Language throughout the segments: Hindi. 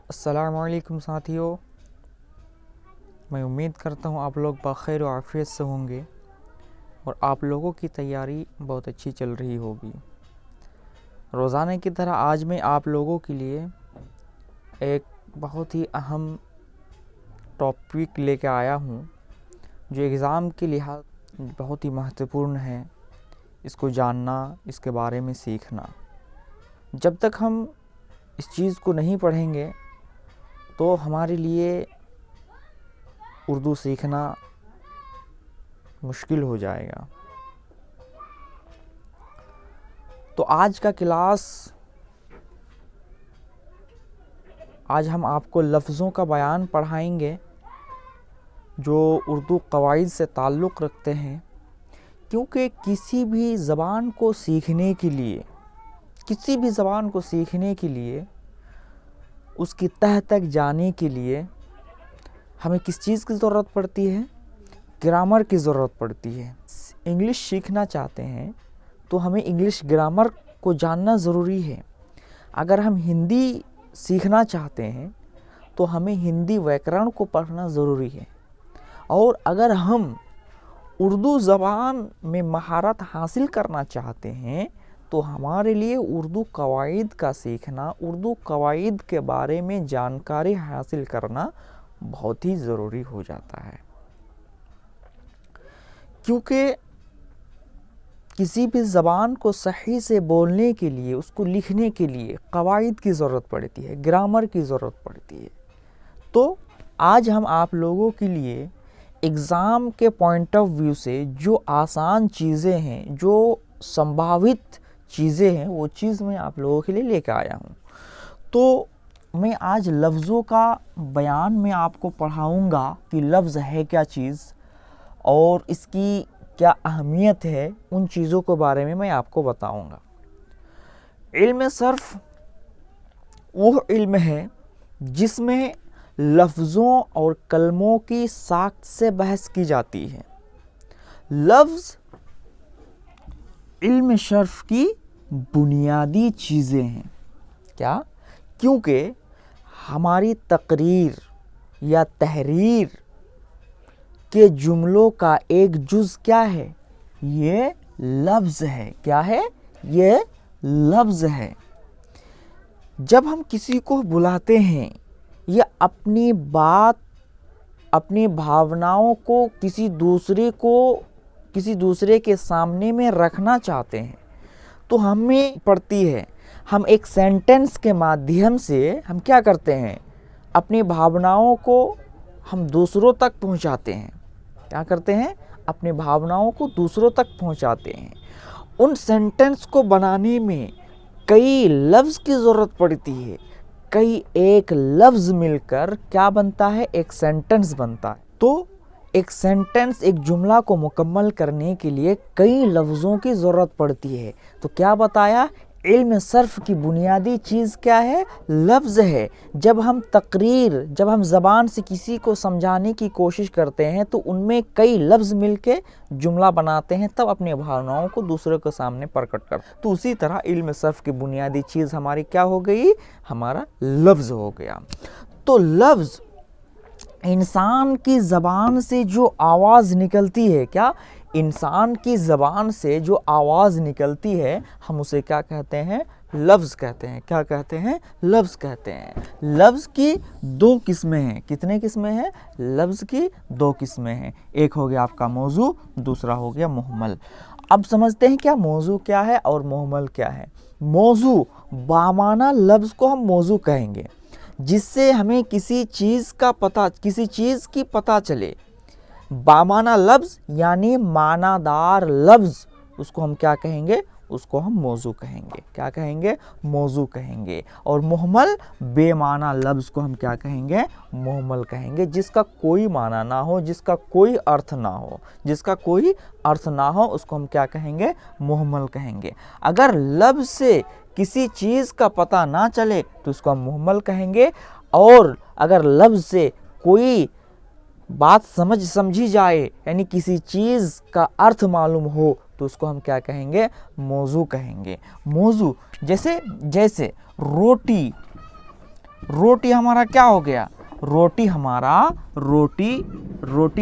अस्सलामुअलैकुम साथियों, मैं उम्मीद करता हूँ आप लोग बख़ैर और आफ़ियत से होंगे और आप लोगों की तैयारी बहुत अच्छी चल रही होगी। रोज़ाना की तरह आज मैं आप लोगों के लिए एक बहुत ही अहम टॉपिक लेके आया हूँ जो एग्ज़ाम के लिहाज बहुत ही महत्वपूर्ण है। इसको जानना, इसके बारे में सीखना। जब तक हम इस चीज़ को नहीं पढ़ेंगे तो हमारे लिए उर्दू सीखना मुश्किल हो जाएगा। तो आज का क्लास, आज हम आपको लफ्ज़ों का बयान पढ़ाएंगे जो उर्दू क़वाइद से ताल्लुक़ रखते हैं, क्योंकि किसी भी ज़बान को सीखने के लिए उसकी तह तक जाने के लिए हमें किस चीज़ की ज़रूरत पड़ती है? ग्रामर की ज़रूरत पड़ती है। इंग्लिश सीखना चाहते हैं तो हमें इंग्लिश ग्रामर को जानना ज़रूरी है। अगर हम हिंदी सीखना चाहते हैं तो हमें हिंदी व्याकरण को पढ़ना ज़रूरी है। और अगर हम उर्दू ज़बान में महारत हासिल करना चाहते हैं तो हमारे लिए उर्दू क़वाइद का सीखना, उर्दू क़वाइद के बारे में जानकारी हासिल करना बहुत ही ज़रूरी हो जाता है। क्योंकि किसी भी ज़बान को सही से बोलने के लिए, उसको लिखने के लिए क़वाइद की ज़रूरत पड़ती है, ग्रामर की ज़रूरत पड़ती है। तो आज हम आप लोगों के लिए एग्ज़ाम के पॉइंट ऑफ व्यू से जो आसान चीज़ें हैं, जो संभावित चीज़ें हैं, वो चीज़ मैं आप लोगों के लिए लेकर आया हूँ। तो मैं आज लफ्ज़ों का बयान में आपको पढ़ाऊँगा कि लफ्ज़ है क्या चीज़ और इसकी क्या अहमियत है। उन चीज़ों के बारे में मैं आपको बताऊँगा। इल्म सर्फ़ वो इल्म है जिसमें लफ्ज़ों और कलमों की साख्त से बहस की जाती है। लफ्ज़ इल्म सर्फ़ की बुनियादी चीज़ें हैं। क्या? क्योंकि हमारी तकरीर या तहरीर के जुमलों का एक जुज़ क्या है? ये लफ्ज़ है। क्या है? ये लफ्ज़ है। जब हम किसी को बुलाते हैं या अपनी बात, अपनी भावनाओं को किसी दूसरे के सामने में रखना चाहते हैं तो हमें पड़ती है, हम एक सेंटेंस के माध्यम से हम क्या करते हैं? अपनी भावनाओं को हम दूसरों तक पहुंचाते हैं। क्या करते हैं? अपनी भावनाओं को दूसरों तक पहुंचाते हैं। उन सेंटेंस को बनाने में कई लफ्ज़ की ज़रूरत पड़ती है। कई एक लफ्ज़ मिलकर क्या बनता है? एक सेंटेंस बनता है। तो एक सेंटेंस, एक जुमला को मुकम्मल करने के लिए कई लफ्ज़ों की ज़रूरत पड़ती है। तो क्या बताया? इल्म सर्फ़ की बुनियादी चीज़ क्या है? लफ्ज़ है। जब हम ज़बान से किसी को समझाने की कोशिश करते हैं तो उनमें कई लफ्ज़ मिलके जुमला बनाते हैं, तब अपनी भावनाओं को दूसरों के सामने प्रकट कर। तो उसी तरह इल्म सर्फ़ की बुनियादी चीज़ हमारी क्या हो गई? हमारा लफ्ज़ हो गया। तो लफ्ज़ इंसान की ज़बान से जो आवाज़ निकलती है, क्या? इंसान की ज़बान से जो आवाज़ निकलती है हम उसे क्या कहते हैं? लफ्ज़ कहते हैं। क्या कहते हैं? लफ्ज़ कहते हैं। लफ्ज़ की दो किस्में हैं। कितने किस्में हैं? लफ्ज़ की दो किस्में हैं। एक हो गया आपका मौजू, दूसरा हो गया मुहम्मल। अब समझते हैं क्या मौजू क्या है और मुहम्मल क्या है। मौजू, बामाना लफ्ज़ को हम मौजू कहेंगे, जिससे हमें किसी चीज़ की पता चले। बामाना लफ्ज़ यानी मानादार लफ्ज़, उसको हम क्या कहेंगे? उसको हम मौजू कहेंगे। क्या कहेंगे? मौजू कहेंगे। और मुहम्मल, बेमाना लफ्ज़ को हम क्या कहेंगे? मुहम्मल कहेंगे। जिसका कोई माना ना हो, जिसका कोई अर्थ ना हो, उसको हम क्या कहेंगे? मुहम्मल कहेंगे। अगर लफ्ज़ से किसी चीज़ का पता ना चले तो उसको हम मुहम्मल कहेंगे। और अगर लफ्ज़ से कोई बात समझी जाए, यानी किसी चीज़ का अर्थ मालूम हो, तो उसको हम क्या कहेंगे? मौजू कहेंगे। मौजू जैसे रोटी, रोटी हमारा क्या हो गया? रोटी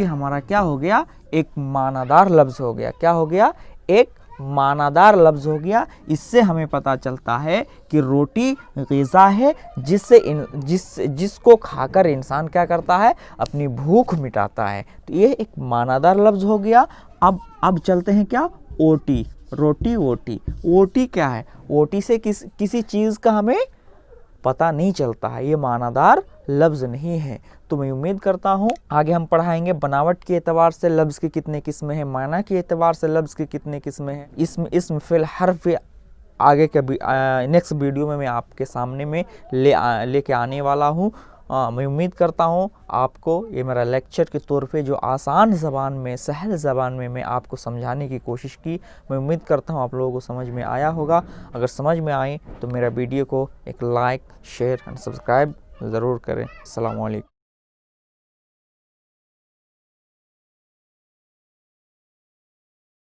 हमारा क्या हो गया? एक मानादार लफ्ज़ हो गया। क्या हो गया? एक मानादार लफ्ज़ हो गया। इससे हमें पता चलता है कि रोटी ग़िज़ा है जिसको खाकर इंसान क्या करता है? अपनी भूख मिटाता है। तो ये एक मानादार लफ्ज़ हो गया। अब चलते हैं क्या? ओटी, रोटी, ओटी। ओटी क्या है? ओटी से किसी चीज़ का हमें पता नहीं चलता है, ये मानादार लफ्ज़ नहीं है। तो मैं उम्मीद करता हूँ आगे हम पढ़ाएंगे बनावट के एतबार से लफ्ज़ की कितने किस्में हैं, माना के एतबार से लफ्ज़ की कितने किस्में हैं, इसम फ़िल हर्फ़ आगे के नेक्स्ट वीडियो में मैं आपके सामने में लेके आने वाला हूँ। मैं उम्मीद करता हूँ आपको ये मेरा लेक्चर के तौर पे जो आसान ज़बान में, सहल ज़बान में मैं आपको समझाने की कोशिश की, मैं उम्मीद करता हूँ आप लोगों को समझ में आया होगा। अगर समझ में आए तो मेरा वीडियो को एक लाइक, शेयर एंड सब्सक्राइब ज़रूर करें। अस्सलाम वालेकुम।